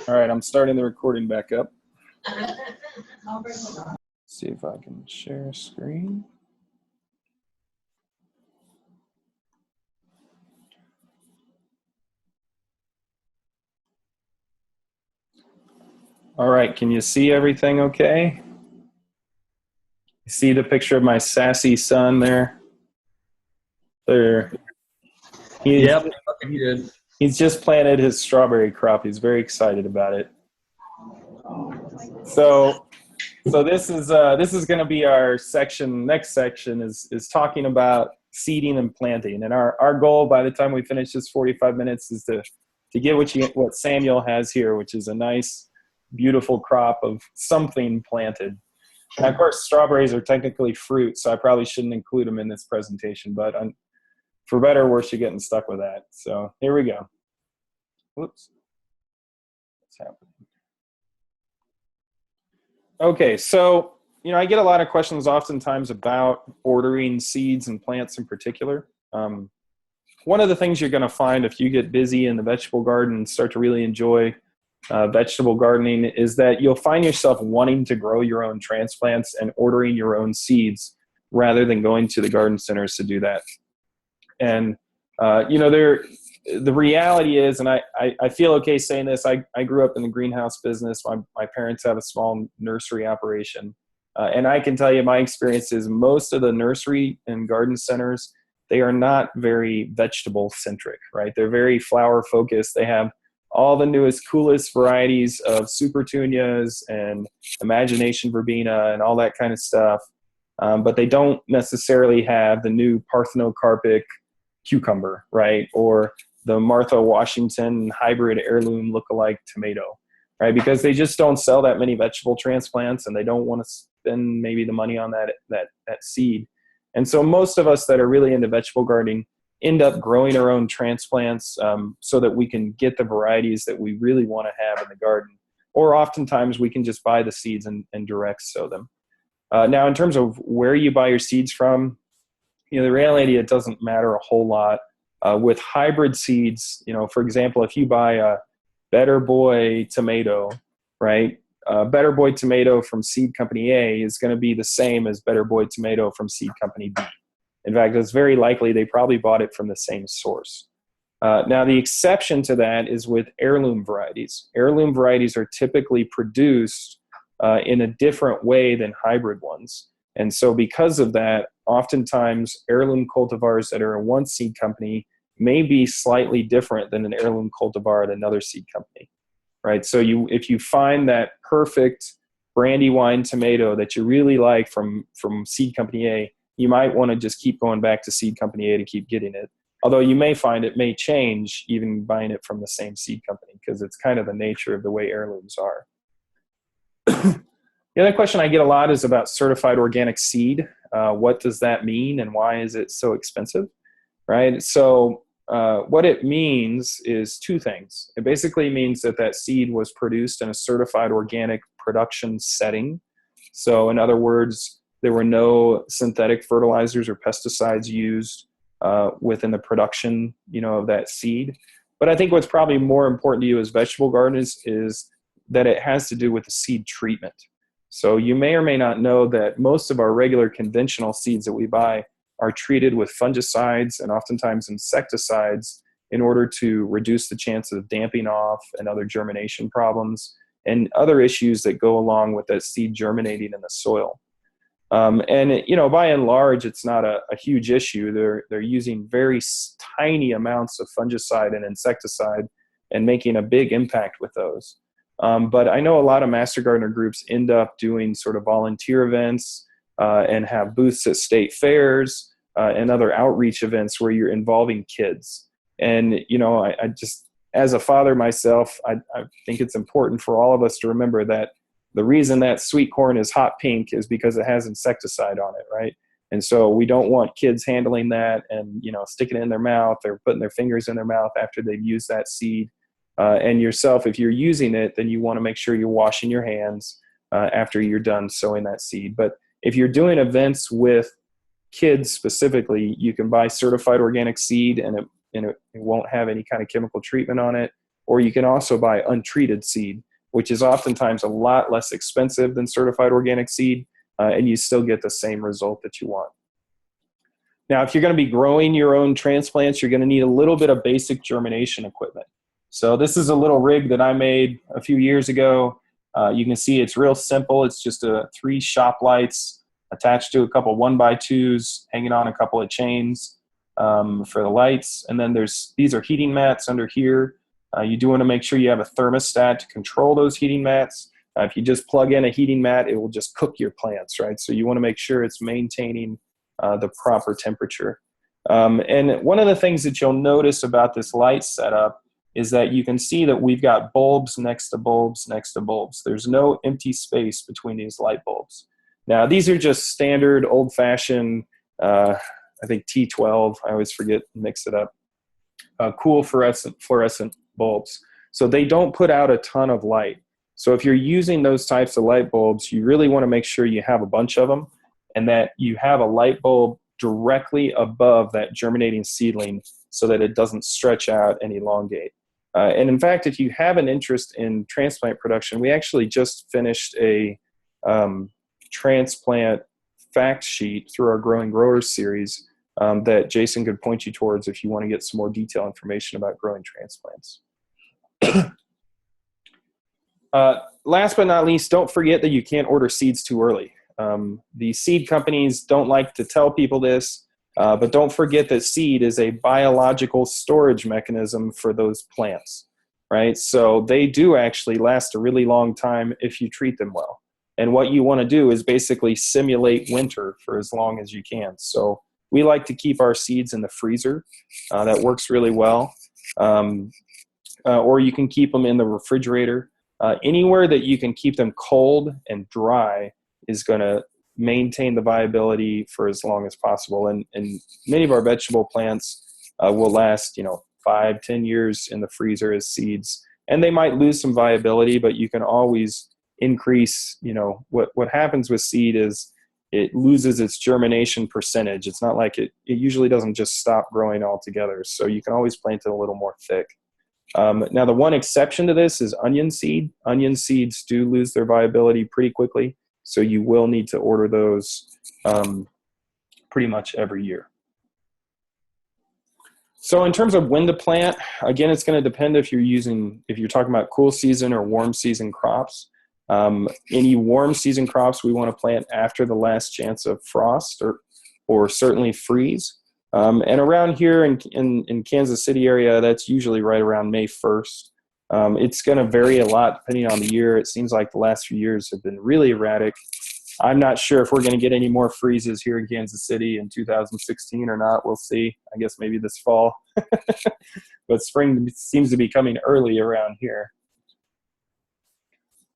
All right, I'm starting the recording back up. See if I can share screen. All right, can you see everything okay? You see the picture of my sassy son there? Yep, looking good. He's just planted his strawberry crop. He's very excited about it. So this is going to be our section. Next section is talking about seeding and planting. And our goal by the time we finish this 45 minutes is to get what Samuel has here, which is a nice, beautiful crop of something planted. And of course, strawberries are technically fruit, so I probably shouldn't include them in this presentation, but for better or worse, you're getting stuck with that. So here we go. Whoops. What's happening? Okay, so I get a lot of questions oftentimes about ordering seeds and plants in particular. One of the things you're going to find if you get busy in the vegetable garden and start to really enjoy vegetable gardening is that you'll find yourself wanting to grow your own transplants and ordering your own seeds rather than going to the garden centers to do that. And the reality is, and I feel okay saying this, I grew up in the greenhouse business. My parents have a small nursery operation. And I can tell you my experience is most of the nursery and garden centers, they are not very vegetable centric, right? They're very flower focused. They have all the newest, coolest varieties of supertunias and imagination verbena and all that kind of stuff. But they don't necessarily have the new parthenocarpic cucumber, right? Or the Martha Washington hybrid heirloom lookalike tomato, right? Because they just don't sell that many vegetable transplants and they don't want to spend maybe the money on that seed. And so most of us that are really into vegetable gardening end up growing our own transplants so that we can get the varieties that we really want to have in the garden. Or oftentimes we can just buy the seeds and direct sow them. Now, in terms of where you buy your seeds from, the reality, it doesn't matter a whole lot. With hybrid seeds, for example, if you buy a Better Boy tomato, right? Better Boy tomato from seed company A is going to be the same as Better Boy tomato from seed company B. In fact, it's very likely they probably bought it from the same source. Now, the exception to that is with heirloom varieties. Heirloom varieties are typically produced in a different way than hybrid ones. And so because of that, oftentimes heirloom cultivars that are in one seed company may be slightly different than an heirloom cultivar at another seed company, right? So if you find that perfect Brandywine tomato that you really like from seed company A, you might want to just keep going back to seed company A to keep getting it. Although you may find it may change even buying it from the same seed company because it's kind of the nature of the way heirlooms are. The other question I get a lot is about certified organic seed. What does that mean and why is it so expensive, right? So what it means is two things. It basically means that seed was produced in a certified organic production setting. So in other words, there were no synthetic fertilizers or pesticides used within the production, of that seed. But I think what's probably more important to you as vegetable gardeners is that it has to do with the seed treatment. So you may or may not know that most of our regular conventional seeds that we buy are treated with fungicides and oftentimes insecticides in order to reduce the chances of damping off and other germination problems and other issues that go along with that seed germinating in the soil. And by and large, it's not a huge issue. They're using very tiny amounts of fungicide and insecticide and making a big impact with those. But I know a lot of master gardener groups end up doing sort of volunteer events and have booths at state fairs and other outreach events where you're involving kids. And, I just, as a father myself, I think it's important for all of us to remember that the reason that sweet corn is hot pink is because it has insecticide on it, right? And so we don't want kids handling that and, sticking it in their mouth or putting their fingers in their mouth after they've used that seed. And yourself, if you're using it, then you want to make sure you're washing your hands after you're done sowing that seed. But if you're doing events with kids specifically, you can buy certified organic seed and it won't have any kind of chemical treatment on it. or you can also buy untreated seed, which is oftentimes a lot less expensive than certified organic seed, and you still get the same result that you want. Now, if you're going to be growing your own transplants, you're going to need a little bit of basic germination equipment. So this is a little rig that I made a few years ago. You can see it's real simple. It's just 3 shop lights attached to a couple 1x2s, hanging on a couple of chains for the lights. And then these are heating mats under here. You do want to make sure you have a thermostat to control those heating mats. If you just plug in a heating mat, it will just cook your plants, right? So you want to make sure it's maintaining the proper temperature. And one of the things that you'll notice about this light setup is that you can see that we've got bulbs next to bulbs next to bulbs. There's no empty space between these light bulbs. Now, these are just standard old-fashioned, I think T12, I always forget, mix it up, cool fluorescent bulbs. So they don't put out a ton of light. So if you're using those types of light bulbs, you really want to make sure you have a bunch of them and that you have a light bulb directly above that germinating seedling so that it doesn't stretch out and elongate. And in fact, if you have an interest in transplant production, we actually just finished a transplant fact sheet through our Growing Growers series that Jason could point you towards if you want to get some more detailed information about growing transplants. Last but not least, don't forget that you can't order seeds too early. The seed companies don't like to tell people this, but don't forget that seed is a biological storage mechanism for those plants, right? So they do actually last a really long time if you treat them well. And what you want to do is basically simulate winter for as long as you can. So we like to keep our seeds in the freezer. That works really well. Or you can keep them in the refrigerator. Anywhere that you can keep them cold and dry is going to maintain the viability for as long as possible. And many of our vegetable plants will last, 5-10 years in the freezer as seeds. And they might lose some viability, but you can always increase, what happens with seed is it loses its germination percentage. It's not like it usually doesn't just stop growing altogether. So you can always plant it a little more thick. Now, the one exception to this is onion seed. Onion seeds do lose their viability pretty quickly, so you will need to order those pretty much every year. So in terms of when to plant, again, it's going to depend if you're talking about cool season or warm season crops. Any warm season crops we want to plant after the last chance of frost or certainly freeze. And around here in Kansas City area, that's usually right around May 1st. It's going to vary a lot depending on the year. It seems like the last few years have been really erratic. I'm not sure if we're going to get any more freezes here in Kansas City in 2016 or not. We'll see. I guess maybe this fall. But spring seems to be coming early around here.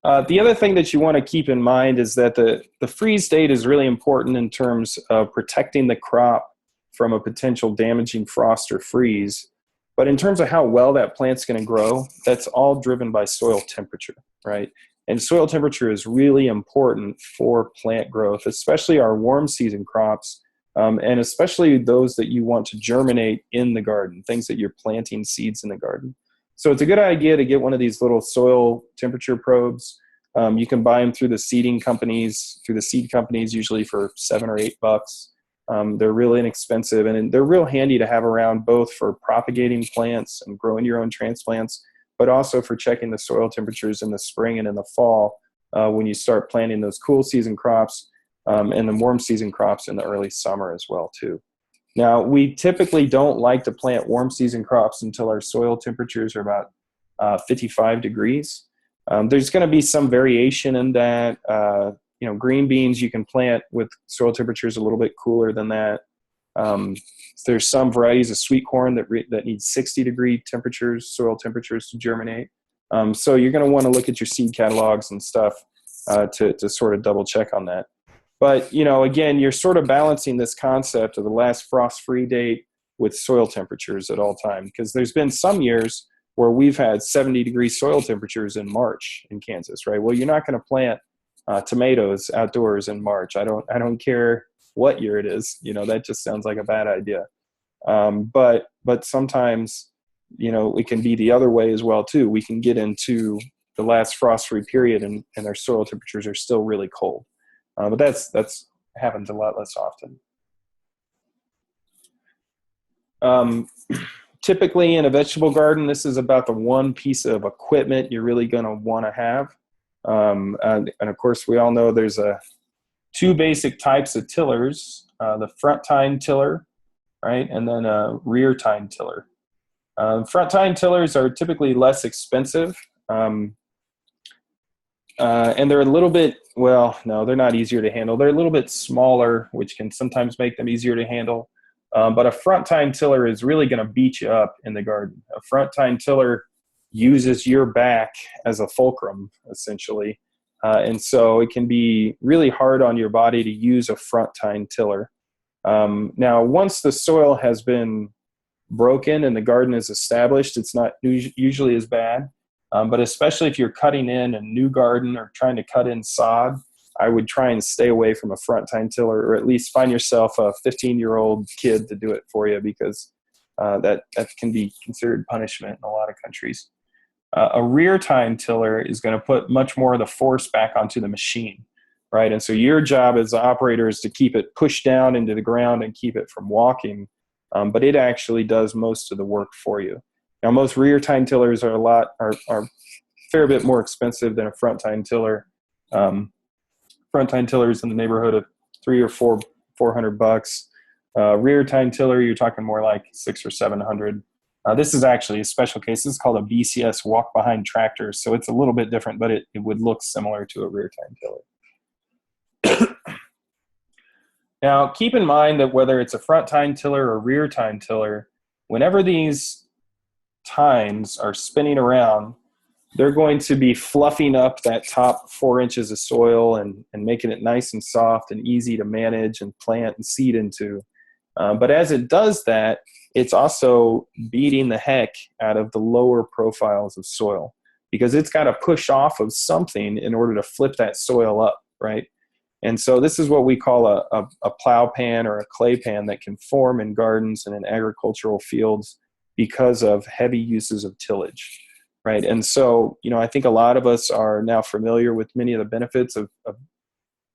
The other thing that you want to keep in mind is that the freeze date is really important in terms of protecting the crop from a potential damaging frost or freeze. But in terms of how well that plant's going to grow, that's all driven by soil temperature, right? And soil temperature is really important for plant growth, especially our warm season crops, and especially those that you want to germinate in the garden, things that you're planting seeds in the garden. So it's a good idea to get one of these little soil temperature probes. You can buy them through the seed companies, usually for $7 or $8. They're really inexpensive, and they're real handy to have around both for propagating plants and growing your own transplants, but also for checking the soil temperatures in the spring and in the fall when you start planting those cool season crops and the warm season crops in the early summer as well too. Now, we typically don't like to plant warm season crops until our soil temperatures are about 55 degrees. There's going to be some variation in that. Green beans you can plant with soil temperatures a little bit cooler than that. There's some varieties of sweet corn that need 60-degree soil temperatures to germinate. So you're going to want to look at your seed catalogs and stuff to sort of double check on that. But, again, you're sort of balancing this concept of the last frost-free date with soil temperatures at all time, because there's been some years where we've had 70-degree soil temperatures in March in Kansas, right? Well, you're not going to plant tomatoes outdoors in March. I don't care what year it is. That just sounds like a bad idea. But sometimes, it can be the other way as well too. We can get into the last frost-free period and their soil temperatures are still really cold. But that's happens a lot less often. Typically in a vegetable garden, this is about the one piece of equipment you're really going to want to have. And of course, we all know there's two basic types of tillers, the front tine tiller, right, and then a rear tine tiller. Front tine tillers are typically less expensive, and they're a little bit, well, no, they're not easier to handle. They're a little bit smaller, which can sometimes make them easier to handle. But a front tine tiller is really going to beat you up in the garden. A front tine tiller uses your back as a fulcrum, essentially. And so it can be really hard on your body to use a front tine tiller. Now, once the soil has been broken and the garden is established, it's not usually as bad. But especially if you're cutting in a new garden or trying to cut in sod, I would try and stay away from a front tine tiller, or at least find yourself a 15-year-old kid to do it for you, because that can be considered punishment in a lot of countries. A rear tine tiller is going to put much more of the force back onto the machine, right? And so your job as the operator is to keep it pushed down into the ground and keep it from walking, but it actually does most of the work for you. Now, most rear tine tillers are a fair bit more expensive than a front tine tiller. Front tine tiller is in the neighborhood of $300 or $400. Rear tine tiller, you're talking more like $600 or $700. This is actually a special case. This is called a BCS walk behind tractor, so it's a little bit different, but it would look similar to a rear tine tiller. Now, keep in mind that whether it's a front tine tiller or rear tine tiller, whenever these tines are spinning around, they're going to be fluffing up that top 4 inches of soil and making it nice and soft and easy to manage and plant and seed into. But as it does that, it's also beating the heck out of the lower profiles of soil, because it's got to push off of something in order to flip that soil up, right? And so this is what we call a plow pan or a clay pan that can form in gardens and in agricultural fields because of heavy uses of tillage. Right. And so, I think a lot of us are now familiar with many of the benefits of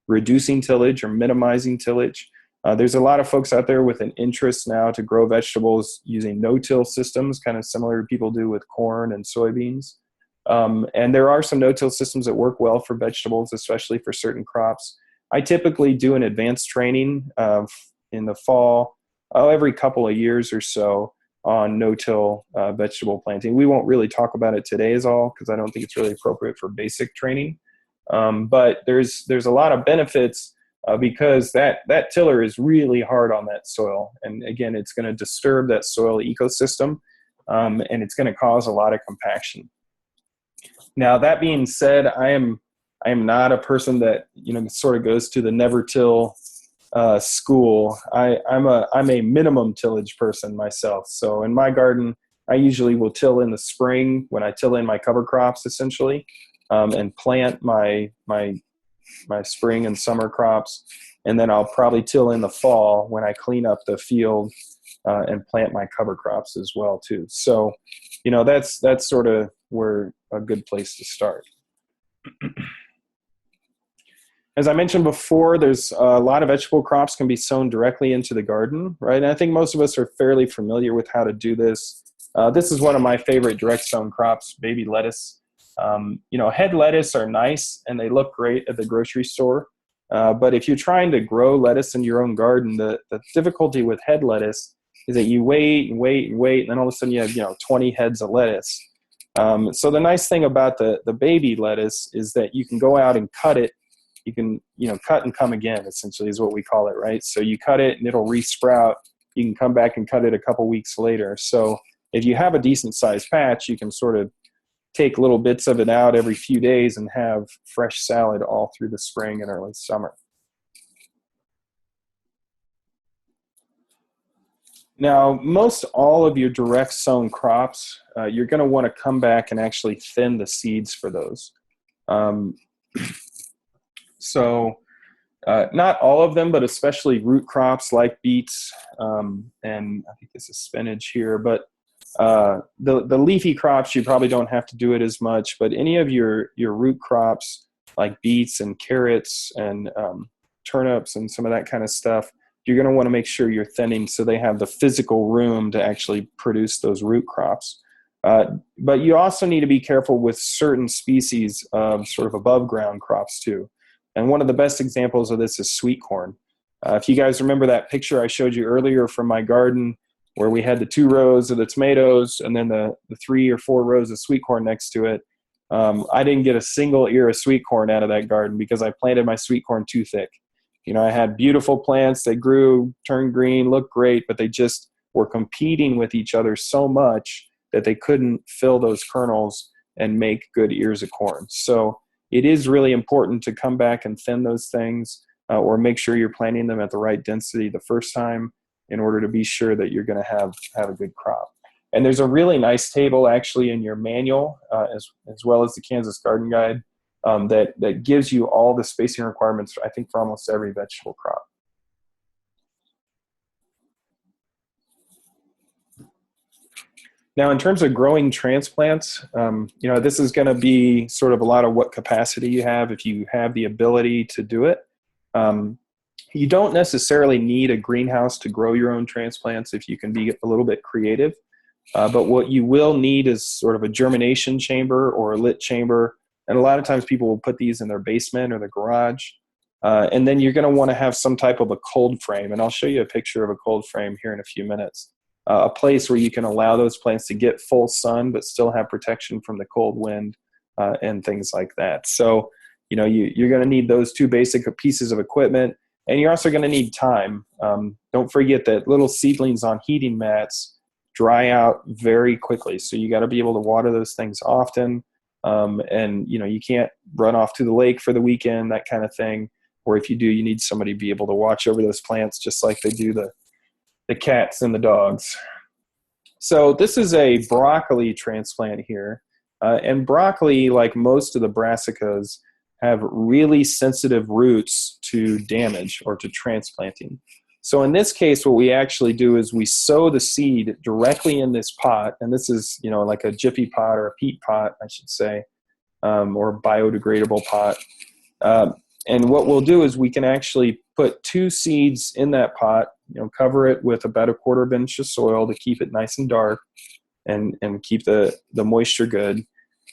reducing tillage or minimizing tillage. There's a lot of folks out there with an interest now to grow vegetables using no-till systems, kind of similar to people do with corn and soybeans. And there are some no-till systems that work well for vegetables, especially for certain crops. I typically do an advanced training in the fall, every couple of years or so, on no-till vegetable planting. We won't really talk about it today as all, because I don't think it's really appropriate for basic training. But there's a lot of benefits because that tiller is really hard on that soil. And again, it's going to disturb that soil ecosystem, and it's going to cause a lot of compaction. Now, that being said, I am not a person that sort of goes to the never till school. I'm a minimum tillage person myself. So in my garden, I usually will till in the spring when I till in my cover crops, essentially, and plant my spring and summer crops. And then I'll probably till in the fall when I clean up the field and plant my cover crops as well too. So, that's sort of where a good place to start. As I mentioned before, there's a lot of vegetable crops can be sown directly into the garden, right? And I think most of us are fairly familiar with how to do this. This is one of my favorite direct sown crops, baby lettuce. Head lettuce are nice and they look great at the grocery store. But if you're trying to grow lettuce in your own garden, the difficulty with head lettuce is that you wait and wait and wait, and then all of a sudden you have 20 heads of lettuce. So the nice thing about the baby lettuce is that you can go out and cut it. You can, cut and come again, essentially is what we call it, right? So you cut it and it'll re-sprout. You can come back and cut it a couple weeks later. So if you have a decent sized patch, you can sort of take little bits of it out every few days and have fresh salad all through the spring and early summer. Now, most all of your direct sown crops, you're going to want to come back and actually thin the seeds for those. So not all of them, but especially root crops like beets, and I think this is spinach here, but The leafy crops, you probably don't have to do it as much, but any of your root crops like beets and carrots and turnips and some of that kind of stuff, you're going to want to make sure you're thinning so they have the physical room to actually produce those root crops. But you also need to be careful with certain species of sort of above ground crops too. And one of the best examples of this is sweet corn. If you guys remember that picture I showed you earlier from my garden where we had the 2 rows of the tomatoes and then the 3 or 4 rows of sweet corn next to it, I didn't get a single ear of sweet corn out of that garden because I planted my sweet corn too thick. You know, I had beautiful plants, they grew, turned green, looked great, but they just were competing with each other so much that they couldn't fill those kernels and make good ears of corn. So it is really important to come back and thin those things or make sure you're planting them at the right density the first time in order to be sure that you're going to have a good crop. And there's a really nice table actually in your manual as well as the Kansas Garden Guide that gives you all the spacing requirements, I think, for almost every vegetable crop. Now, in terms of growing transplants, you know, this is going to be sort of a lot of what capacity you have if you have the ability to do it. You don't necessarily need a greenhouse to grow your own transplants if you can be a little bit creative. But what you will need is sort of a germination chamber or a lit chamber. And a lot of times people will put these in their basement or their garage. And then you're going to want to have some type of a cold frame. And I'll show you a picture of a cold frame here in a few minutes. A place where you can allow those plants to get full sun but still have protection from the cold wind and things like that. So, you know, you're going to need those 2 basic pieces of equipment. And you're also going to need time. Don't forget that little seedlings on heating mats dry out very quickly. So you got to be able to water those things often. And, you know, you can't run off to the lake for the weekend, that kind of thing. Or if you do, you need somebody to be able to watch over those plants just like they do the cats and the dogs. So this is a broccoli transplant here. And broccoli, like most of the brassicas, have really sensitive roots to damage or to transplanting. So in this case, what we actually do is we sow the seed directly in this pot. And this is, you know, like a jiffy pot or a peat pot, I should say, or a biodegradable pot. And what we'll do is we can actually put 2 seeds in that pot, you know, cover it with about a 1/4 inch of soil to keep it nice and dark and keep the moisture good.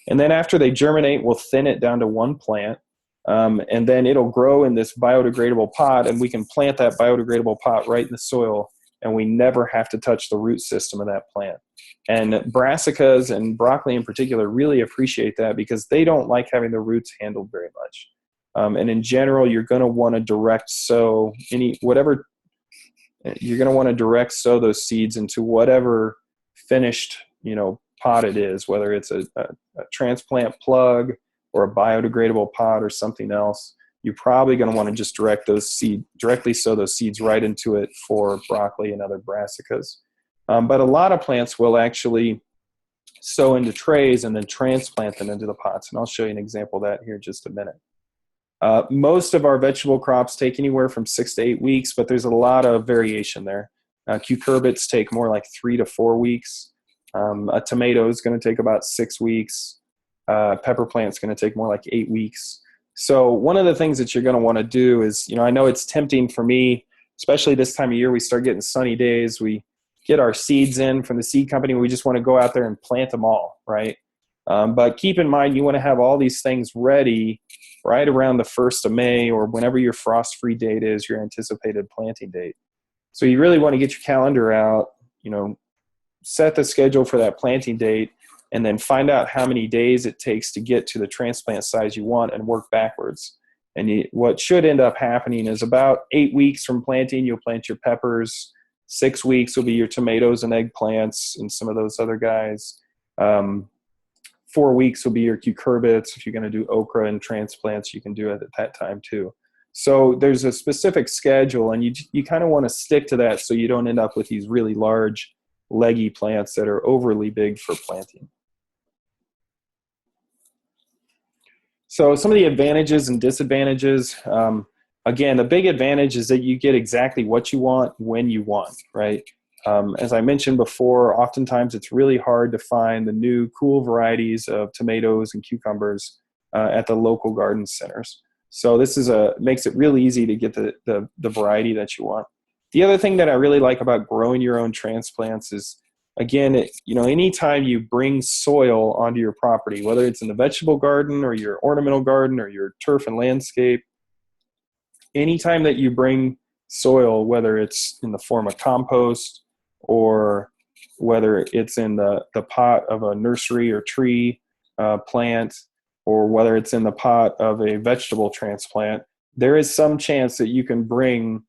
And then after they germinate, we'll thin it down to 1 plant. And then it'll grow in this biodegradable pot, and we can plant that biodegradable pot right in the soil, and we never have to touch the root system of that plant. And brassicas and broccoli in particular really appreciate that because they don't like having their roots handled very much. And in general, you're going to want to direct sow those seeds into whatever finished, you know, pot it is, whether it's a transplant plug or a biodegradable pot or something else. You're probably going to want to just directly sow those seeds right into it for broccoli and other brassicas. But a lot of plants will actually sow into trays and then transplant them into the pots. And I'll show you an example of that here in just a minute. Most of our vegetable crops take anywhere from 6 to 8 weeks, but there's a lot of variation there. Cucurbits take more like 3 to 4 weeks. A tomato is going to take about 6 weeks. Pepper plant's going to take more like 8 weeks. So one of the things that you're going to want to do is, you know, I know it's tempting for me, especially this time of year, we start getting sunny days. We get our seeds in from the seed company. We just want to go out there and plant them all, right? But keep in mind, you want to have all these things ready right around the 1st of May or whenever your frost-free date is, your anticipated planting date. So you really want to get your calendar out, you know, set the schedule for that planting date, and then find out how many days it takes to get to the transplant size you want and work backwards. And what should end up happening is about 8 weeks from planting, you'll plant your peppers. 6 weeks will be your tomatoes and eggplants and some of those other guys. 4 weeks will be your cucurbits. If you're going to do okra and transplants, you can do it at that time too. So there's a specific schedule, and you kind of want to stick to that so you don't end up with these really large, leggy plants that are overly big for planting. So some of the advantages and disadvantages, again, the big advantage is that you get exactly what you want when you want, right? As I mentioned before, oftentimes it's really hard to find the new cool varieties of tomatoes and cucumbers at the local garden centers. So this makes it really easy to get the variety that you want. The other thing that I really like about growing your own transplants is, again, anytime you bring soil onto your property, whether it's in the vegetable garden or your ornamental garden or your turf and landscape, anytime that you bring soil, whether it's in the form of compost or whether it's in the pot of a nursery or tree plant, or whether it's in the pot of a vegetable transplant, there is some chance that you can bring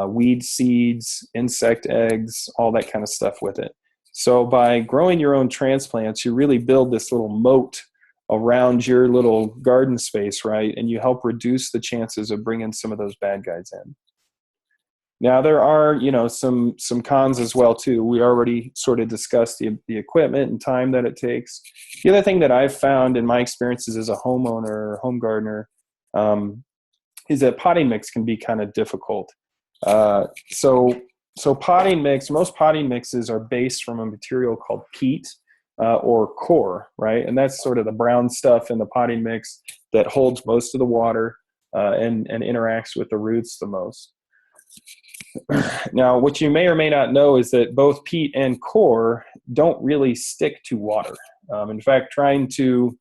weed seeds, insect eggs, all that kind of stuff with it. So by growing your own transplants, you really build this little moat around your little garden space, right? And you help reduce the chances of bringing some of those bad guys in. Now, there are, some cons as well, too. We already sort of discussed the equipment and time that it takes. The other thing that I've found in my experiences as a homeowner or home gardener is that potting mix can be kind of difficult. So potting mix, most potting mixes are based from a material called peat or coir, right? And that's sort of the brown stuff in the potting mix that holds most of the water and interacts with the roots the most. Now, what you may or may not know is that both peat and coir don't really stick to water. In fact, trying to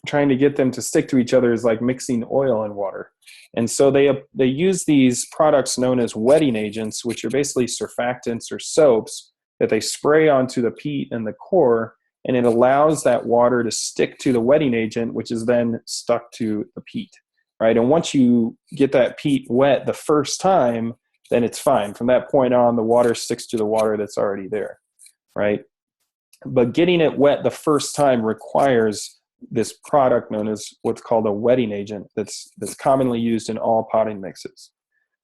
get them to stick to each other is like mixing oil and water. And so they use these products known as wetting agents, which are basically surfactants or soaps that they spray onto the peat and the coir, and it allows that water to stick to the wetting agent, which is then stuck to the peat. Right, and once you get that peat wet the first time, then it's fine. From that point on, the water sticks to the water that's already there, right? But getting it wet the first time requires this product known as what's called a wetting agent that's commonly used in all potting mixes.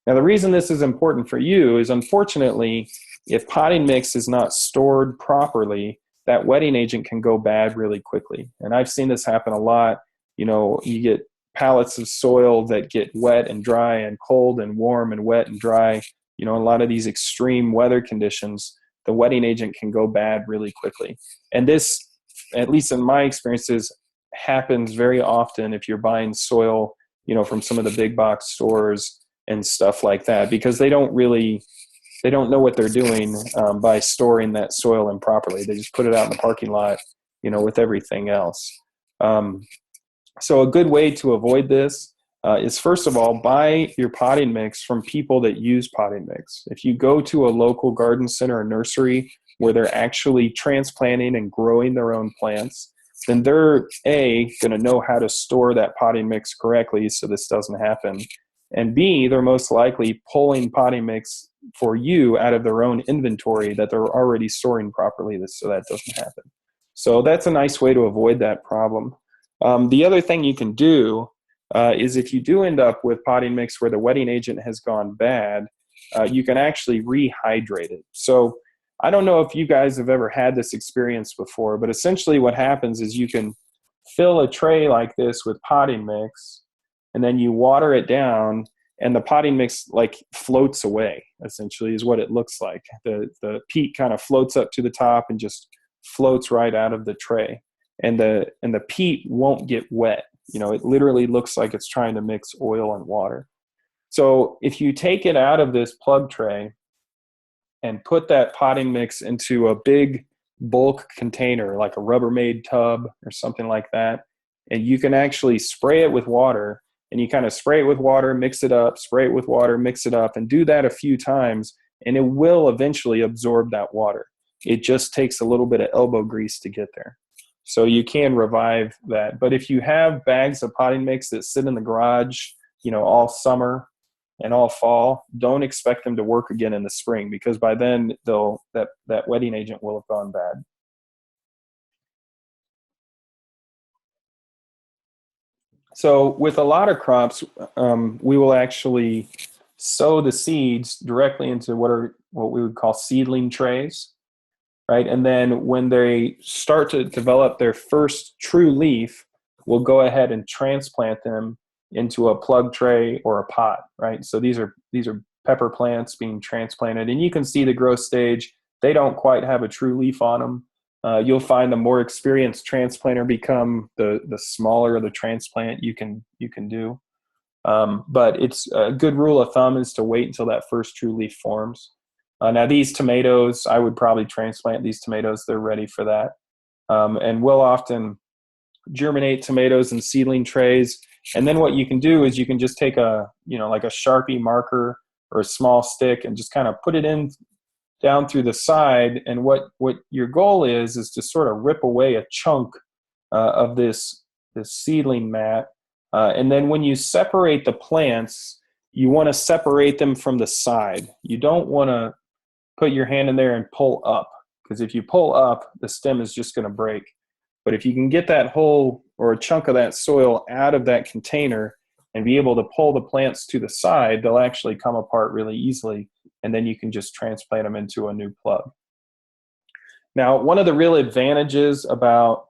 Now, the reason this is important for you is, unfortunately, if potting mix is not stored properly, that wetting agent can go bad really quickly. And I've seen this happen a lot. You get pallets of soil that get wet and dry and cold and warm and wet and dry. A lot of these extreme weather conditions, the wetting agent can go bad really quickly. And this, at least in my experiences, happens very often if you're buying soil, from some of the big box stores and stuff like that, because they don't know what they're doing by storing that soil improperly. They just put it out in the parking lot, with everything else. So a good way to avoid this is, first of all, buy your potting mix from people that use potting mix. If you go to a local garden center or nursery where they're actually transplanting and growing their own plants, then they're going to know how to store that potting mix correctly so this doesn't happen. And B, they're most likely pulling potting mix for you out of their own inventory that they're already storing properly so that doesn't happen. So that's a nice way to avoid that problem. The other thing you can do is, if you do end up with potting mix where the wetting agent has gone bad, you can actually rehydrate it. So I don't know if you guys have ever had this experience before, but essentially what happens is you can fill a tray like this with potting mix, and then you water it down, and the potting mix floats away, essentially is what it looks like. The peat kind of floats up to the top and just floats right out of the tray. And the peat won't get wet. It literally looks like it's trying to mix oil and water. So if you take it out of this plug tray and put that potting mix into a big bulk container, like a Rubbermaid tub or something like that, and you can actually spray it with water, and you kind of spray it with water, mix it up, spray it with water, mix it up, and do that a few times, and it will eventually absorb that water. It just takes a little bit of elbow grease to get there. So you can revive that. But if you have bags of potting mix that sit in the garage, all summer and all fall, don't expect them to work again in the spring, because by then that wetting agent will have gone bad. So with a lot of crops, we will actually sow the seeds directly into what we would call seedling trays. Right, and then when they start to develop their first true leaf, we'll go ahead and transplant them into a plug tray or a pot. Right, so these are pepper plants being transplanted, and you can see the growth stage. They don't quite have a true leaf on them. You'll find the more experienced transplanter become the smaller the transplant you can do. But it's a good rule of thumb is to wait until that first true leaf forms. Now these tomatoes, I would probably transplant these tomatoes. They're ready for that. And we'll often germinate tomatoes in seedling trays. And then what you can do is you can just take like a Sharpie marker or a small stick and just kind of put it in down through the side. And what your goal is to sort of rip away a chunk of this seedling mat. And then when you separate the plants, you want to separate them from the side. You don't want to put your hand in there and pull up, because if you pull up, the stem is just going to break. But if you can get that hole or a chunk of that soil out of that container and be able to pull the plants to the side, they'll actually come apart really easily, and then you can just transplant them into a new plug. Now, one of the real advantages about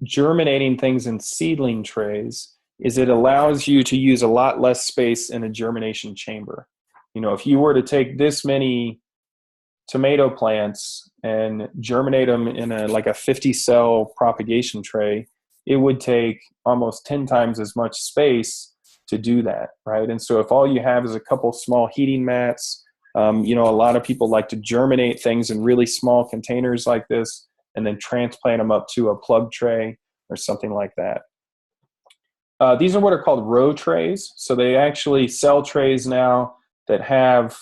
germinating things in seedling trays is it allows you to use a lot less space in a germination chamber. If you were to take this many tomato plants and germinate them in like a 50-cell propagation tray, it would take almost 10 times as much space to do that, right? And so if all you have is a couple small heating mats, a lot of people like to germinate things in really small containers like this and then transplant them up to a plug tray or something like that. These are what are called row trays. So they actually sell trays now that have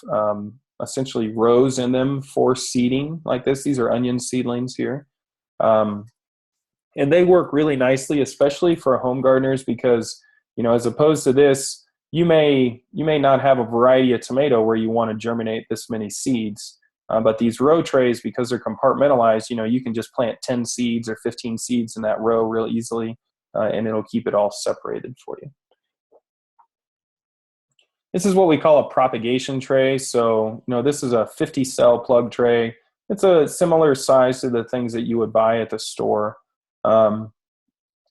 essentially rows in them for seeding like this. These are onion seedlings here. And they work really nicely, especially for home gardeners, because, as opposed to this, you may not have a variety of tomato where you want to germinate this many seeds. But these row trays, because they're compartmentalized, you can just plant 10 seeds or 15 seeds in that row real easily, and it'll keep it all separated for you. This is what we call a propagation tray. So, this is a 50-cell plug tray. It's a similar size to the things that you would buy at the store. Now,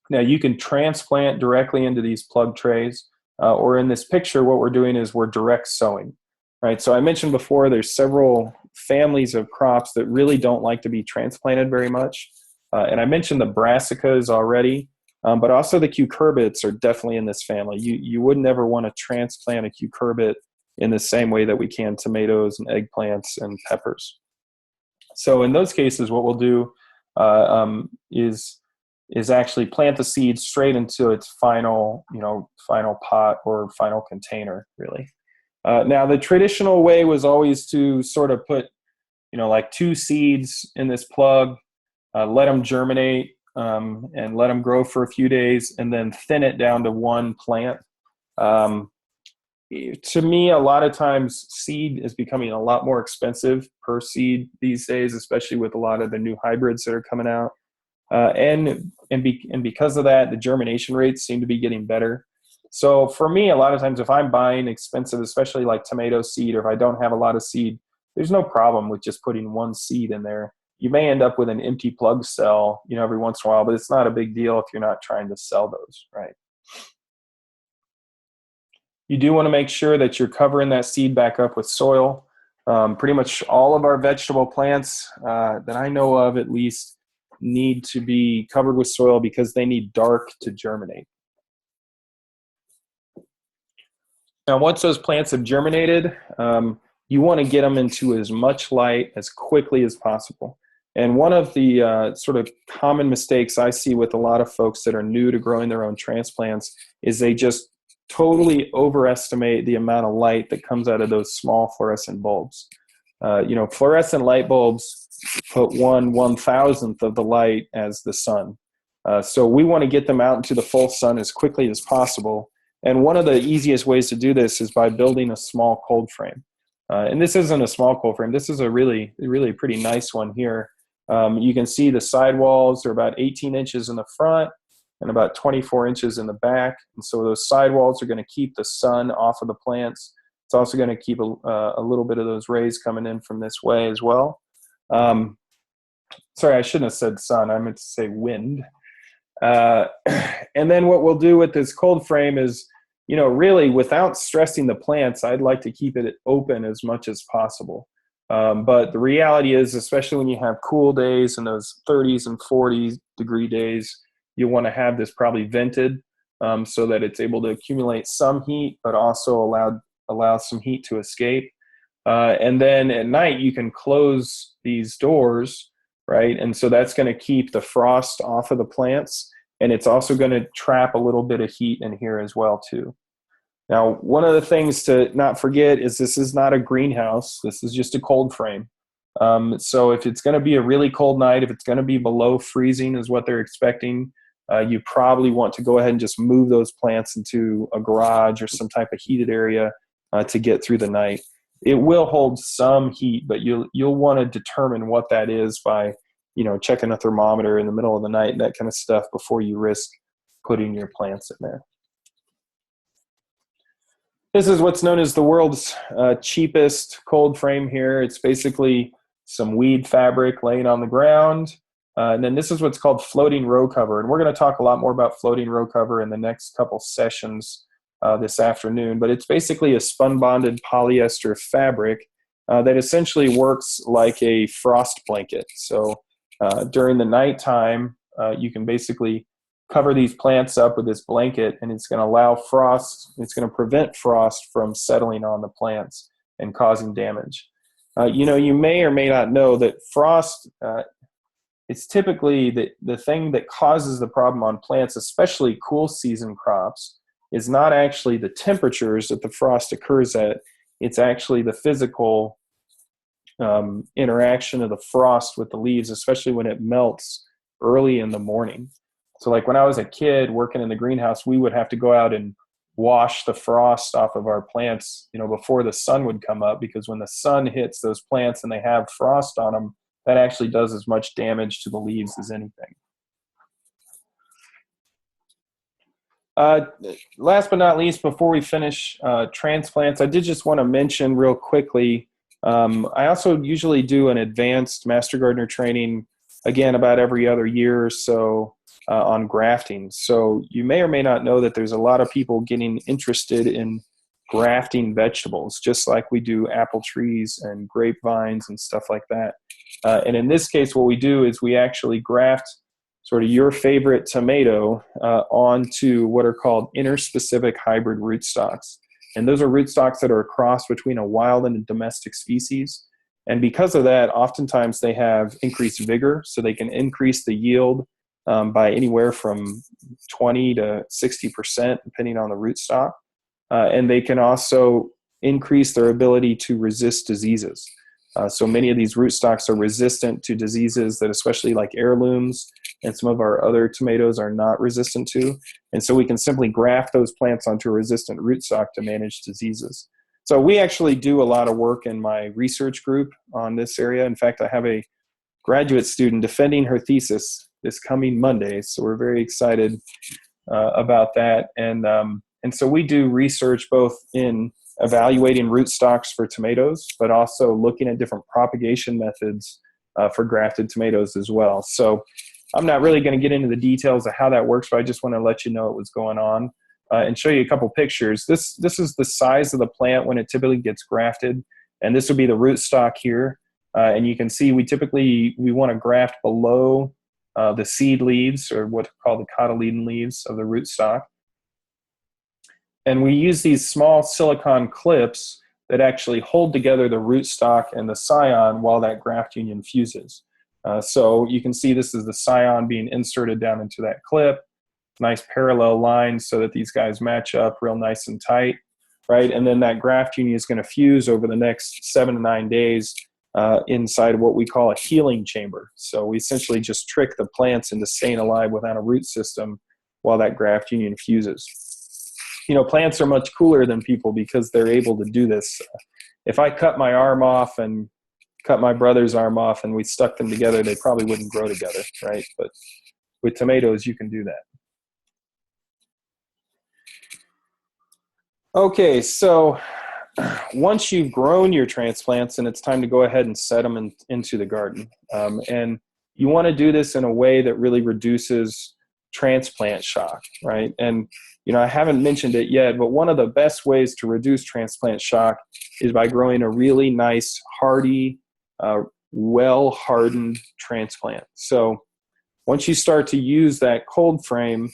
you can transplant directly into these plug trays, or in this picture, what we're doing is we're direct sowing, right? So I mentioned before, there's several families of crops that really don't like to be transplanted very much. And I mentioned the brassicas already. But also the cucurbits are definitely in this family. You would never want to transplant a cucurbit in the same way that we can tomatoes and eggplants and peppers. So in those cases, what we'll do is actually plant the seed straight into its final pot or final container, really. Now the traditional way was always to sort of put, like 2 seeds in this plug, let them germinate, and let them grow for a few days, and then thin it down to 1 plant. To me, a lot of times seed is becoming a lot more expensive per seed these days, especially with a lot of the new hybrids that are coming out. And because of that, the germination rates seem to be getting better. So for me, a lot of times if I'm buying expensive, especially like tomato seed, or if I don't have a lot of seed, there's no problem with just putting 1 seed in there. You may end up with an empty plug cell, every once in a while, but it's not a big deal if you're not trying to sell those, right? You do want to make sure that you're covering that seed back up with soil. Pretty much all of our vegetable plants that I know of, at least, need to be covered with soil because they need dark to germinate. Now, once those plants have germinated, you want to get them into as much light as quickly as possible. And one of the sort of common mistakes I see with a lot of folks that are new to growing their own transplants is they just totally overestimate the amount of light that comes out of those small fluorescent bulbs. Fluorescent light bulbs put 1/1000th of the light as the sun. So we want to get them out into the full sun as quickly as possible. And one of the easiest ways to do this is by building a small cold frame. And this isn't a small cold frame. This is a really, really pretty nice one here. You can see the sidewalls are about 18 inches in the front and about 24 inches in the back. And so those sidewalls are going to keep the sun off of the plants. It's also going to keep a little bit of those rays coming in from this way as well. Sorry, I shouldn't have said sun. I meant to say wind. And then what we'll do with this cold frame is, really without stressing the plants, I'd like to keep it open as much as possible. But the reality is, especially when you have cool days and those 30s and 40 degree days, you want to have this probably vented so that it's able to accumulate some heat, but also allow some heat to escape. And then at night, you can close these doors, right? And so that's going to keep the frost off of the plants. And it's also going to trap a little bit of heat in here as well, too. Now, one of the things to not forget is this is not a greenhouse. This is just a cold frame. So if it's going to be a really cold night, if it's going to be below freezing is what they're expecting, you probably want to go ahead and just move those plants into a garage or some type of heated area to get through the night. It will hold some heat, but you'll want to determine what that is by, checking a thermometer in the middle of the night and that kind of stuff before you risk putting your plants in there. This is what's known as the world's cheapest cold frame here. It's basically some weed fabric laying on the ground. And then this is what's called floating row cover. And we're going to talk a lot more about floating row cover in the next couple sessions this afternoon. But it's basically a spun bonded polyester fabric that essentially works like a frost blanket. So during the nighttime, you can basically cover these plants up with this blanket, and it's going to allow frost, it's going to prevent frost from settling on the plants and causing damage. You may or may not know that frost, it's typically the thing that causes the problem on plants, especially cool season crops, is not actually the temperatures that the frost occurs at. It's actually the physical interaction of the frost with the leaves, especially when it melts early in the morning. So like when I was a kid working in the greenhouse, we would have to go out and wash the frost off of our plants, before the sun would come up, because when the sun hits those plants and they have frost on them, that actually does as much damage to the leaves as anything. Last but not least, before we finish transplants, I did just want to mention real quickly, I also usually do an advanced Master Gardener training, again, about every other year or so, on grafting. So you may or may not know that there's a lot of people getting interested in grafting vegetables, just like we do apple trees and grapevines and stuff like that. And in this case, what we do is we actually graft sort of your favorite tomato onto what are called interspecific hybrid rootstocks. And those are rootstocks that are a cross between a wild and a domestic species. And because of that, oftentimes they have increased vigor, so they can increase the yield by anywhere from 20 to 60%, depending on the rootstock. And they can also increase their ability to resist diseases. So many of these rootstocks are resistant to diseases that, especially like heirlooms and some of our other tomatoes, are not resistant to. And so we can simply graft those plants onto a resistant rootstock to manage diseases. So we actually do a lot of work in my research group on this area. In fact, I have a graduate student defending her thesis this coming Monday, so we're very excited about that. And so we do research both in evaluating rootstocks for tomatoes, but also looking at different propagation methods for grafted tomatoes as well. So I'm not really going to get into the details of how that works, but I just want to let you know what's going on and show you a couple pictures. This is the size of the plant when it typically gets grafted, and this would be the rootstock here. And you can see we want to graft below the seed leaves, or what's called the cotyledon leaves of the rootstock. And we use these small silicone clips that actually hold together the rootstock and the scion while that graft union fuses. So you can see this is the scion being inserted down into that clip. Nice parallel lines so that these guys match up real nice and tight, right? And then that graft union is going to fuse over the next 7 to 9 days inside what we call a healing chamber. So we essentially just trick the plants into staying alive without a root system while that graft union fuses. Plants are much cooler than people because they're able to do this. If I cut my arm off and cut my brother's arm off and we stuck them together, they probably wouldn't grow together, right? But with tomatoes, you can do that. Okay, so once you've grown your transplants, and it's time to go ahead and set them into the garden. And you want to do this in a way that really reduces transplant shock, right? And, I haven't mentioned it yet, but one of the best ways to reduce transplant shock is by growing a really nice, hardy, well-hardened transplant. So once you start to use that cold frame,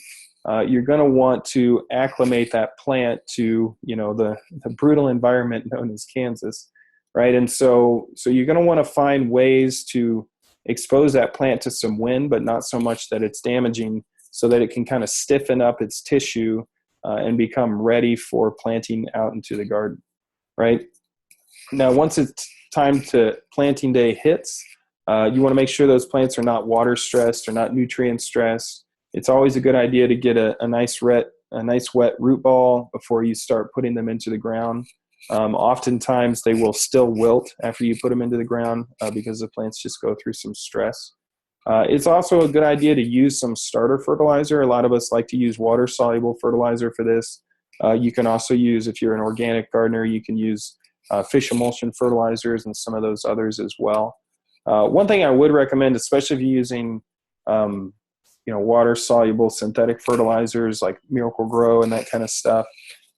you're going to want to acclimate that plant to, the brutal environment known as Kansas, right? And so you're going to want to find ways to expose that plant to some wind, but not so much that it's damaging, so that it can kind of stiffen up its tissue and become ready for planting out into the garden, right? Now, once it's time to planting day hits, you want to make sure those plants are not water stressed or not nutrient stressed. It's always a good idea to get a nice wet root ball before you start putting them into the ground. Oftentimes they will still wilt after you put them into the ground because the plants just go through some stress. It's also a good idea to use some starter fertilizer. A lot of us like to use water-soluble fertilizer for this. You can also use, if you're an organic gardener, you can use fish emulsion fertilizers and some of those others as well. One thing I would recommend, especially if you're using water-soluble synthetic fertilizers like Miracle Grow and that kind of stuff,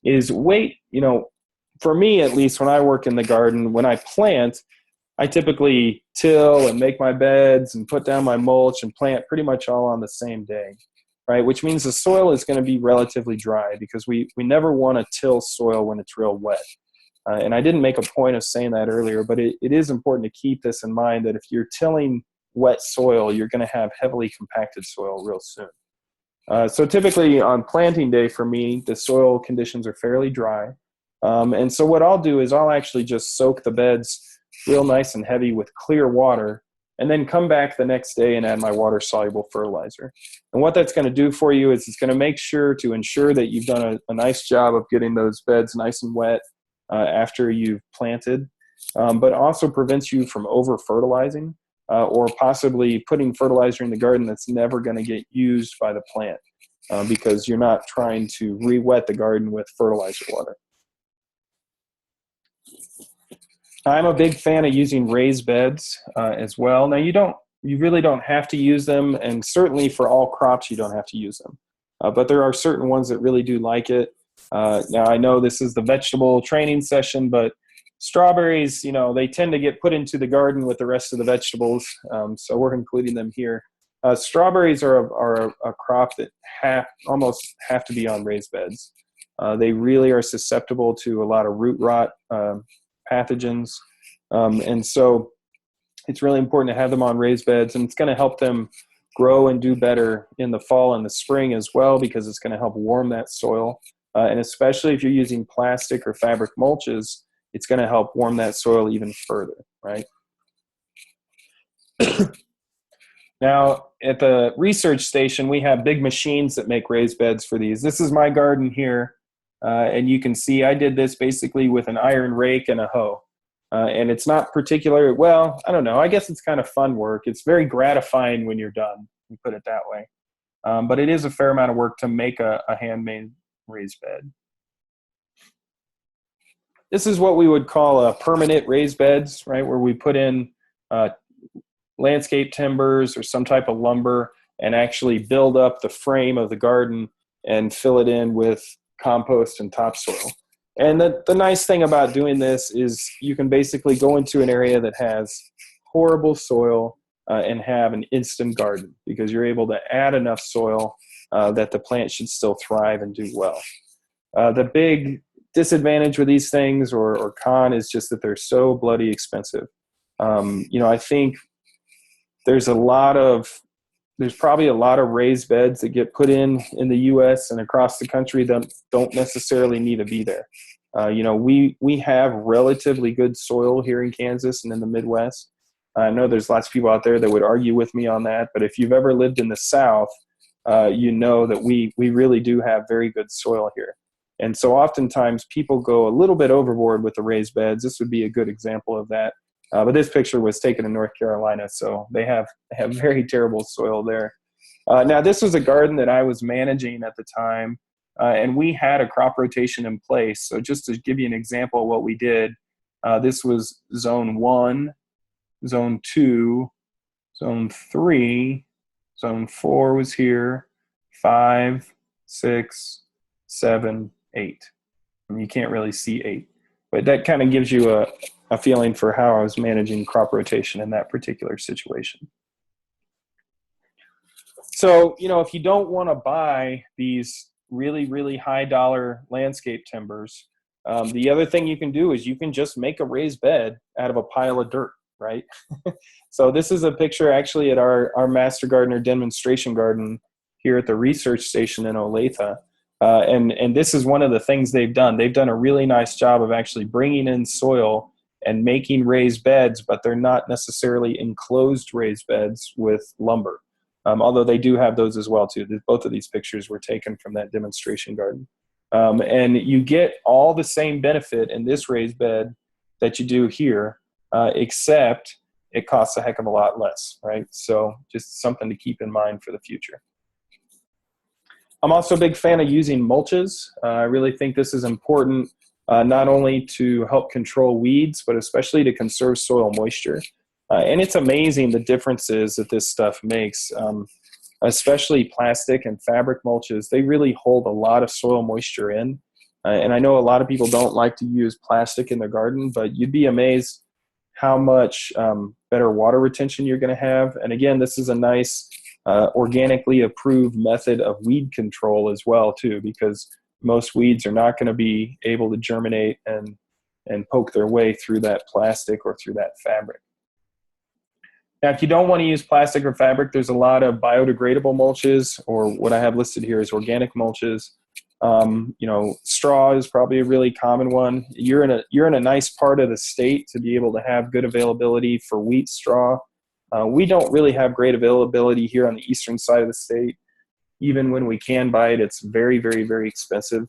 is wait. For me at least, when I work in the garden, when I plant, I typically till and make my beds and put down my mulch and plant pretty much all on the same day, right? Which means the soil is going to be relatively dry, because we never want to till soil when it's real wet. And I didn't make a point of saying that earlier, but it is important to keep this in mind, that if you're tilling wet soil, you're going to have heavily compacted soil real soon. So typically on planting day for me, the soil conditions are fairly dry. And so what I'll do is I'll actually just soak the beds real nice and heavy with clear water, and then come back the next day and add my water-soluble fertilizer. And what that's going to do for you is it's going to make sure to ensure that you've done a nice job of getting those beds nice and wet after you've planted, but also prevents you from over-fertilizing or possibly putting fertilizer in the garden that's never going to get used by the plant because you're not trying to re-wet the garden with fertilizer water. I'm a big fan of using raised beds as well. Now, you really don't have to use them, and certainly for all crops you don't have to use them. But there are certain ones that really do like it. Now, I know this is the vegetable training session, but strawberries, they tend to get put into the garden with the rest of the vegetables, so we're including them here. Strawberries are a crop that almost have to be on raised beds. They really are susceptible to a lot of root rot pathogens. And so it's really important to have them on raised beds, and it's going to help them grow and do better in the fall and the spring as well, because it's going to help warm that soil. And especially if you're using plastic or fabric mulches, it's going to help warm that soil even further, right? Now, at the research station, we have big machines that make raised beds for these. This is my garden here. And you can see I did this basically with an iron rake and a hoe. And it's not particular, well, I don't know. I guess it's kind of fun work. It's very gratifying when you're done, you put it that way. But it is a fair amount of work to make a handmade raised bed. This is what we would call a permanent raised beds, right? Where we put in landscape timbers or some type of lumber and actually build up the frame of the garden and fill it in with compost and topsoil. And the nice thing about doing this is you can basically go into an area that has horrible soil and have an instant garden, because you're able to add enough soil that the plant should still thrive and do well. The big disadvantage with these things or con is just that they're so bloody expensive. I think there's probably a lot of raised beds that get put in the U.S. and across the country that don't necessarily need to be there. We have relatively good soil here in Kansas and in the Midwest. I know there's lots of people out there that would argue with me on that, but if you've ever lived in the South, you know that we really do have very good soil here. And so oftentimes people go a little bit overboard with the raised beds. This would be a good example of that. But this picture was taken in North Carolina, so they have very terrible soil there. Now, this was a garden that I was managing at the time, and we had a crop rotation in place. So just to give you an example of what we did, this was zone 1, zone 2, zone 3, zone 4 was here, 5, 6, 7, 8. And you can't really see 8. But that kind of gives you a feeling for how I was managing crop rotation in that particular situation. So, if you don't want to buy these really, really high dollar landscape timbers, the other thing you can do is you can just make a raised bed out of a pile of dirt, right? So this is a picture actually at our Master Gardener demonstration garden here at the research station in Olathe. And this is one of the things they've done. They've done a really nice job of actually bringing in soil and making raised beds, but they're not necessarily enclosed raised beds with lumber. Although they do have those as well too. Both of these pictures were taken from that demonstration garden. And you get all the same benefit in this raised bed that you do here, except it costs a heck of a lot less, right? So just something to keep in mind for the future. I'm also a big fan of using mulches. I really think this is important, not only to help control weeds, but especially to conserve soil moisture. And it's amazing the differences that this stuff makes, especially plastic and fabric mulches. They really hold a lot of soil moisture in. And I know a lot of people don't like to use plastic in their garden, but you'd be amazed how much better water retention you're going to have. And again, this is a nice organically approved method of weed control as well too, because most weeds are not going to be able to germinate and poke their way through that plastic or through that fabric. Now, if you don't want to use plastic or fabric, there's a lot of biodegradable mulches, or what I have listed here is organic mulches. Straw is probably a really common one. You're in a nice part of the state to be able to have good availability for wheat straw. We don't really have great availability here on the eastern side of the state. Even when we can buy it, it's very, very, very expensive.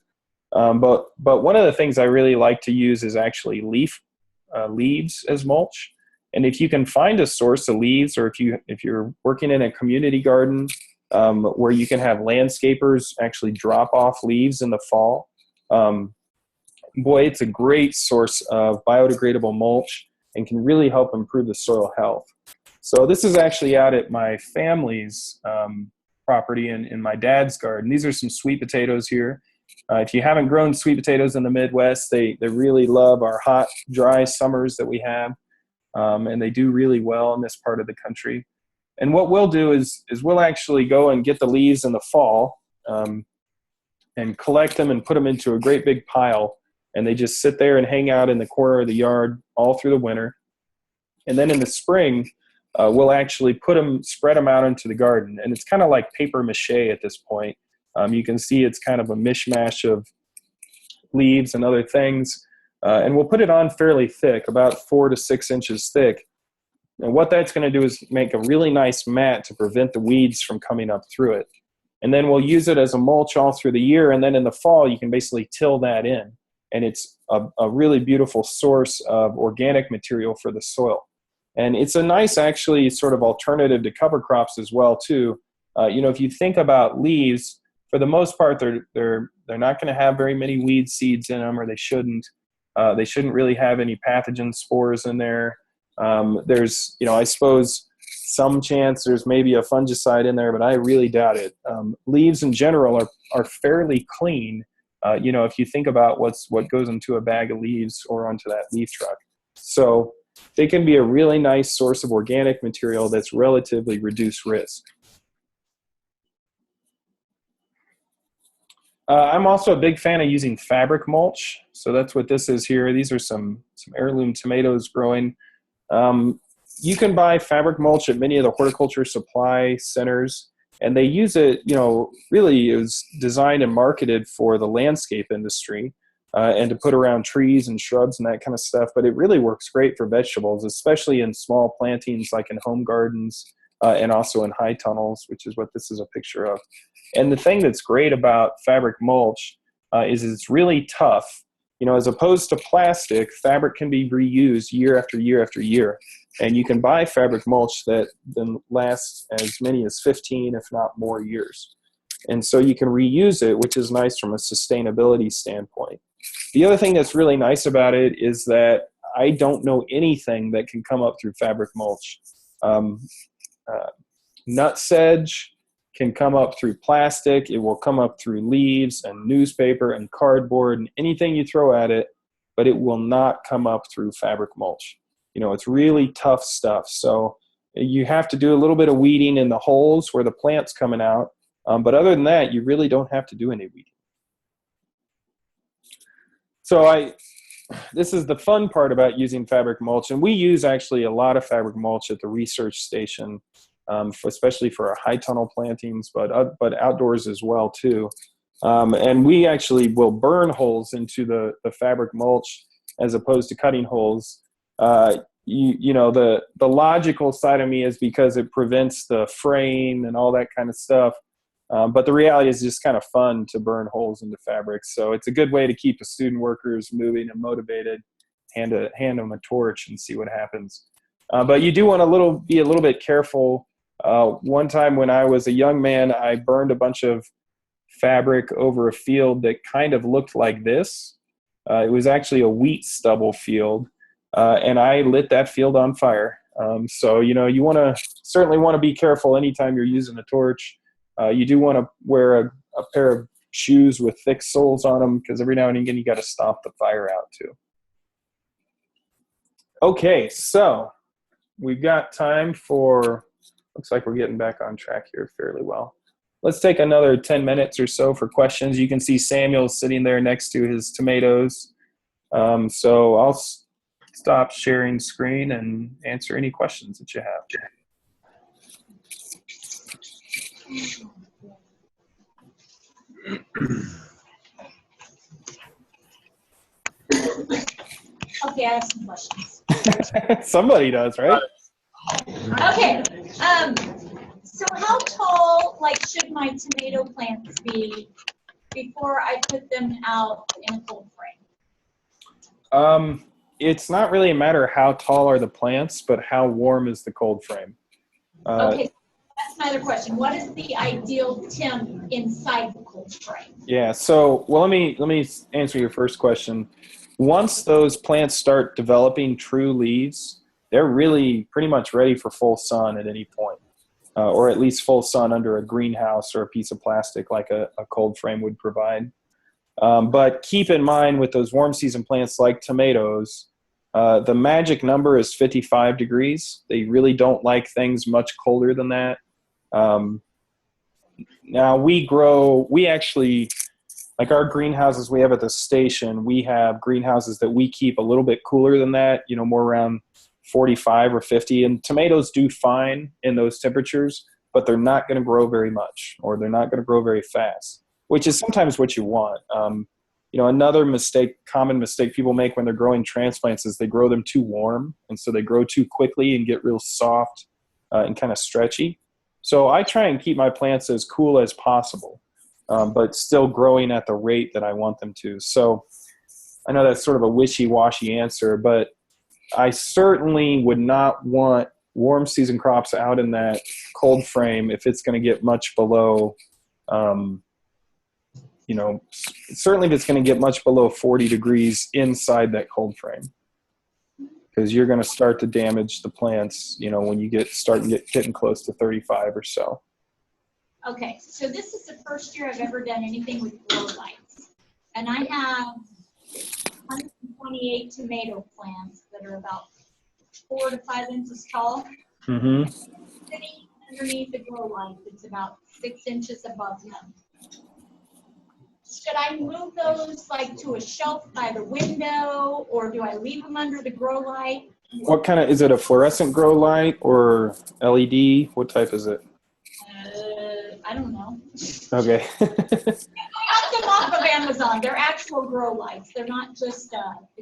But one of the things I really like to use is actually leaves as mulch. And if you can find a source of leaves, or if you're working in a community garden where you can have landscapers actually drop off leaves in the fall, boy, it's a great source of biodegradable mulch and can really help improve the soil health. So this is actually out at my family's property in my dad's garden. These are some sweet potatoes here. If you haven't grown sweet potatoes in the Midwest, they really love our hot, dry summers that we have. And they do really well in this part of the country. And what we'll do is we'll actually go and get the leaves in the fall and collect them and put them into a great big pile. And they just sit there and hang out in the corner of the yard all through the winter. And then in the spring, we'll actually spread them out into the garden. And it's kind of like paper mache at this point. You can see it's kind of a mishmash of leaves and other things. And we'll put it on fairly thick, about 4 to 6 inches thick. And what that's going to do is make a really nice mat to prevent the weeds from coming up through it. And then we'll use it as a mulch all through the year. And then in the fall, you can basically till that in. And it's a really beautiful source of organic material for the soil. And it's a nice, actually, sort of alternative to cover crops as well, too. If you think about leaves, for the most part, they're not going to have very many weed seeds in them, or they shouldn't. They shouldn't really have any pathogen spores in there. There's, I suppose some chance there's maybe a fungicide in there, but I really doubt it. Leaves in general are fairly clean. If you think about what goes into a bag of leaves or onto that leaf truck. So they can be a really nice source of organic material that's relatively reduced risk. I'm also a big fan of using fabric mulch. So that's what this is here. These are some heirloom tomatoes growing. You can buy fabric mulch at many of the horticulture supply centers, and they use it, really it was designed and marketed for the landscape industry and to put around trees and shrubs and that kind of stuff. But it really works great for vegetables, especially in small plantings like in home gardens and also in high tunnels, which is what this is a picture of. And the thing that's great about fabric mulch is it's really tough. As opposed to plastic, fabric can be reused year after year after year. And you can buy fabric mulch that then lasts as many as 15, if not more years. And so you can reuse it, which is nice from a sustainability standpoint. The other thing that's really nice about it is that I don't know anything that can come up through fabric mulch. Nut sedge, can come up through plastic. It will come up through leaves and newspaper and cardboard and anything you throw at it, but it will not come up through fabric mulch. It's really tough stuff. So you have to do a little bit of weeding in the holes where the plant's coming out. But other than that, you really don't have to do any weeding. So this is the fun part about using fabric mulch. And we use actually a lot of fabric mulch at the research station, especially for our high tunnel plantings, but outdoors as well too. And we actually will burn holes into the fabric mulch as opposed to cutting holes. The logical side of me is because it prevents the fraying and all that kind of stuff. But the reality is just kind of fun to burn holes into fabric. So it's a good way to keep the student workers moving and motivated, hand them a torch and see what happens. But you do want to be a little bit careful. One time when I was a young man, I burned a bunch of fabric over a field that kind of looked like this. It was actually a wheat stubble field, and I lit that field on fire. So, you certainly want to be careful anytime you're using a torch. You do want to wear a pair of shoes with thick soles on them because every now and again you got to stomp the fire out too. Okay, so we've got time for, looks like we're getting back on track here fairly well. Let's take another 10 minutes or so for questions. You can see Samuel sitting there next to his tomatoes. So I'll stop sharing screen and answer any questions that you have. Okay, I have some questions. Somebody does, right? Okay, so how tall, should my tomato plants be before I put them out in a cold frame? It's not really a matter of how tall are the plants, but how warm is the cold frame. Okay, that's my other question. What is the ideal temp inside the cold frame? Yeah, so, well, let me answer your first question. Once those plants start developing true leaves, they're really pretty much ready for full sun at any point, or at least full sun under a greenhouse or a piece of plastic like a cold frame would provide. But keep in mind with those warm season plants like tomatoes, the magic number is 55 degrees. They really don't like things much colder than that. Now we actually, like our greenhouses we have at the station, we have greenhouses that we keep a little bit cooler than that, more around 45 or 50. And tomatoes do fine in those temperatures, but they're not going to grow very much, or they're not going to grow very fast, which is sometimes what you want. Another common mistake people make when they're growing transplants is they grow them too warm. And so they grow too quickly and get real soft and kind of stretchy. So I try and keep my plants as cool as possible, but still growing at the rate that I want them to. So I know that's sort of a wishy-washy answer, but I certainly would not want warm season crops out in that cold frame if it's going to get much below, certainly if it's going to get much below 40 degrees inside that cold frame, because you're going to start to damage the plants, when you getting close to 35 or so. Okay, so this is the first year I've ever done anything with grow lights. And I have 128 tomato plants that are about 4 to 5 inches tall. Mm-hmm. Sitting underneath the grow light that's about 6 inches above them. Should I move those to a shelf by the window, or do I leave them under the grow light? What kind of, is it a fluorescent grow light or LED? What type is it? I don't know. Okay. I got them off of Amazon. They're actual grow lights. They're not just.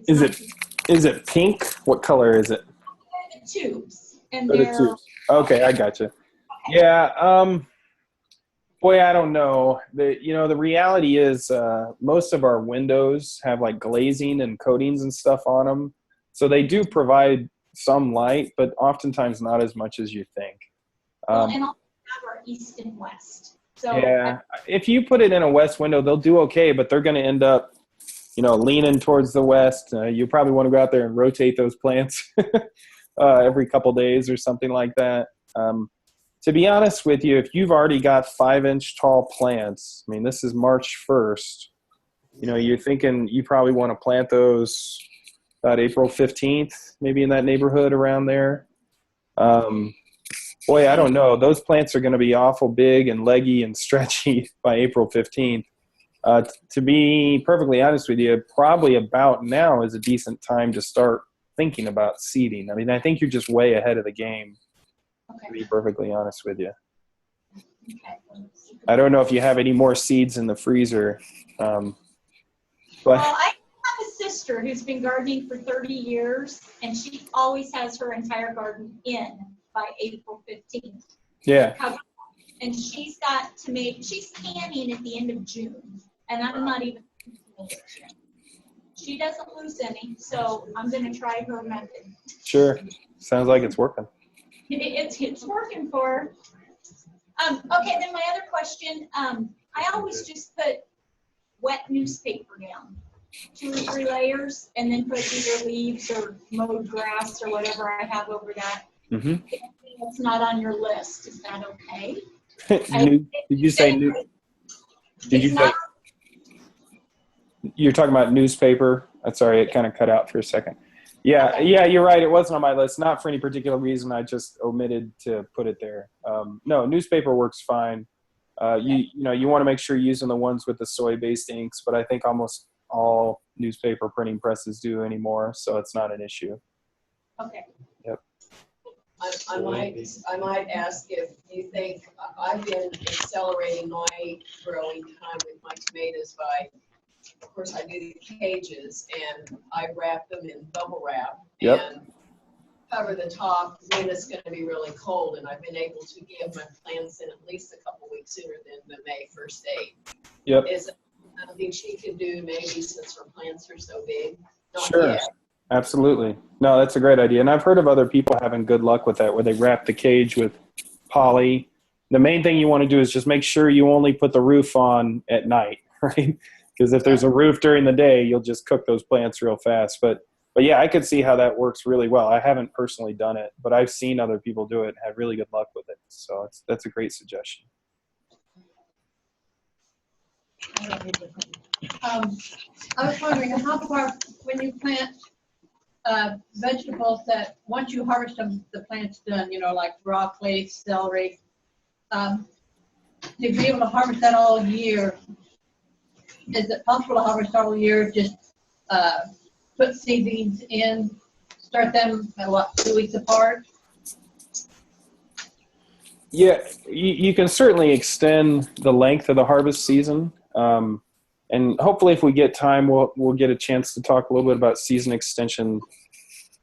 Is it pink? What color is it? They're the tubes, and the tubes. Okay, I gotcha. Okay. Yeah. Boy, I don't know. The reality is most of our windows have glazing and coatings and stuff on them, so they do provide some light, but oftentimes not as much as you think. And all have our east and west. So yeah, if you put it in a west window, they'll do okay, but they're going to end up, leaning towards the west. You probably want to go out there and rotate those plants every couple days or something like that. to be honest with you, if you've already got 5-inch tall plants, I mean, this is March 1st, you're thinking you probably want to plant those about April 15th, maybe in that neighborhood around there. Boy, I don't know. Those plants are going to be awful big and leggy and stretchy by April 15th. To be perfectly honest with you, probably about now is a decent time to start thinking about seeding. I mean, I think you're just way ahead of the game, to be perfectly honest with you. Okay. I don't know if you have any more seeds in the freezer. Well, I have a sister who's been gardening for 30 years, and she always has her entire garden in by April 15th. Yeah. And she's got she's canning at the end of June, and I'm not even yet. She doesn't lose any, so I'm going to try her method. Sure. Sounds like it's working. It's working for her. Okay, then my other question, I always just put wet newspaper down, 2 or 3 layers, and then put either leaves or mowed grass or whatever I have over that. Mm-hmm. It's not on your list. Is that okay? Did you say new? Did you say you're talking about newspaper? Sorry, it kind of cut out for a second. Yeah, you're right. It wasn't on my list, not for any particular reason. I just omitted to put it there. No, newspaper works fine. You want to make sure you're using the ones with the soy-based inks, but I think almost all newspaper printing presses do anymore, so it's not an issue. Okay. Yep. I might ask if you think I've been accelerating my growing time with my tomatoes by, of course, I do the cages and I wrap them in bubble wrap and cover the top when it's going to be really cold. And I've been able to give my plants in at least a couple weeks sooner than the May 1st date. Yep. Is it something she could do maybe since her plants are so big? Not Sure. yet. Absolutely. No, that's a great idea. And I've heard of other people having good luck with that, where they wrap the cage with poly. The main thing you want to do is just make sure you only put the roof on at night, right? Because if there's a roof during the day, you'll just cook those plants real fast. But yeah, I could see how that works really well. I haven't personally done it, but I've seen other people do it and have really good luck with it. So that's a great suggestion. I was wondering how far, when you plant vegetables that once you harvest them, the plant's done, like broccoli, celery, to be able to harvest that all year, is it possible to harvest all year, just put seedlings in, start them, 2 weeks apart? Yeah, you can certainly extend the length of the harvest season. And hopefully if we get time, we'll get a chance to talk a little bit about season extension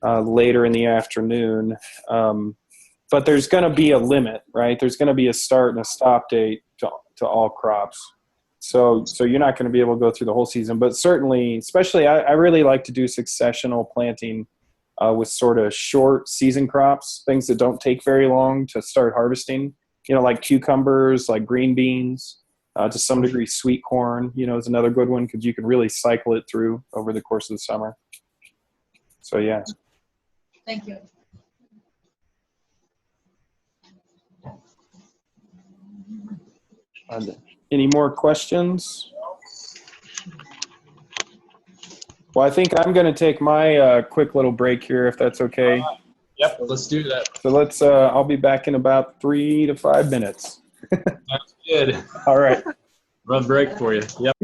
later in the afternoon. But there's going to be a limit, right? There's going to be a start and a stop date to all crops. So you're not going to be able to go through the whole season. But certainly, especially I really like to do successional planting with sort of short season crops, things that don't take very long to start harvesting, like cucumbers, like green beans. To some degree, sweet corn, is another good one because you can really cycle it through over the course of the summer. So, yeah. Thank you. Any more questions? Well, I think I'm going to take my quick little break here, if that's okay. Yep, let's do that. So I'll be back in about 3 to 5 minutes. Sounds good. All right. Run break for you. Yep.